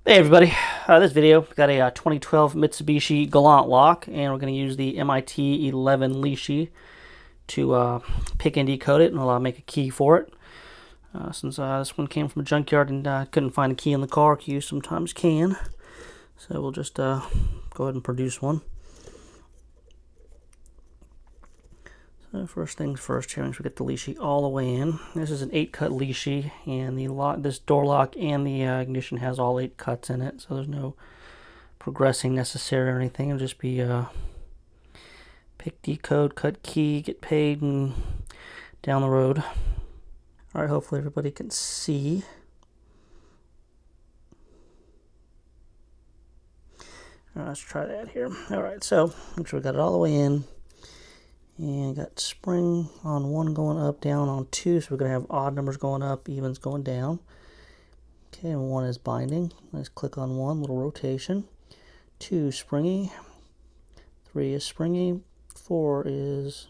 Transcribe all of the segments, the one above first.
Hey everybody, this video we got a 2012 Mitsubishi Galant lock, and we're going to use the MIT11 Lishi to pick and decode it, and I'll make a key for it. Since this one came from a junkyard and couldn't find a key in the car, you sometimes can. So we'll just go ahead and produce one. So first things first here, we get the Lishi all the way in. This is an 8-cut Lishi, and the lock, this door lock and the ignition has all 8 cuts in it, so there's no progressing necessary or anything. It'll just be pick, decode, cut key, get paid, and down the road. Alright, hopefully everybody can see. Alright, let's try that here. Alright, so make sure we got it all the way in. And got spring on 1 going up, down on 2, so we're going to have odd numbers going up, evens going down. Okay, and 1 is binding. Let's click on 1, little rotation. 2 springy. 3 is springy. 4 is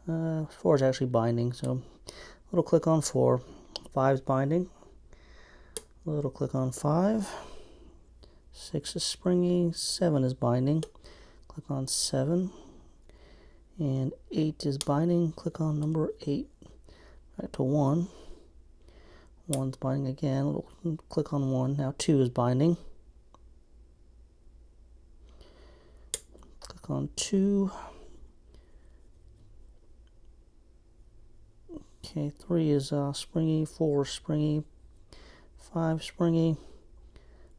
actually binding, so little click on 4. 5 is binding. Little click on 5. 6 is springy. 7 is binding. Click on 7. And 8 is binding. Click on number 8. Back to 1. 1's binding again. Little click on 1. Now 2 is binding. Click on 2. Okay, 3 is springy. 4 is springy. 5 springy.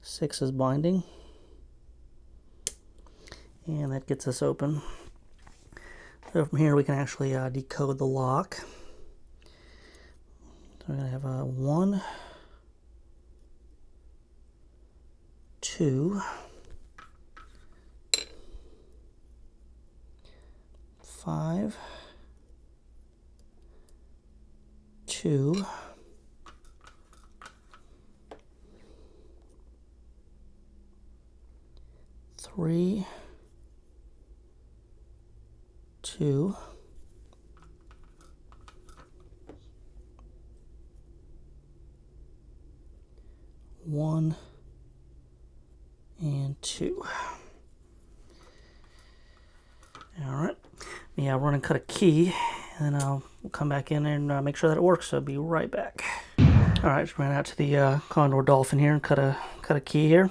6 is binding. And that gets us open. So from here we can actually decode the lock. So we're going to have a 1, 2, 5, 2, 3, 2, 1, and 2. Alright, yeah, run and cut a key, and then I'll come back in and make sure that it works, so I'll be right back. Alright, just ran out to the Condor Dolphin here and cut a key here,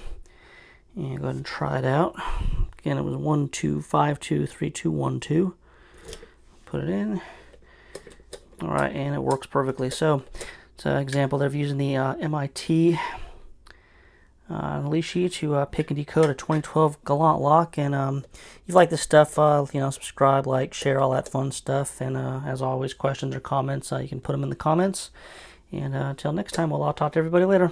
and go ahead and try it out. Again, it was 1 2 5 2 3 2 1 2. Put it in. Alright, and it works perfectly. So it's an example there of using the MIT Lishi to pick and decode a 2012 Galant lock. And if you like this stuff, subscribe, like, share, all that fun stuff. And as always, questions or comments, you can put them in the comments. And until next time, I'll talk to everybody later.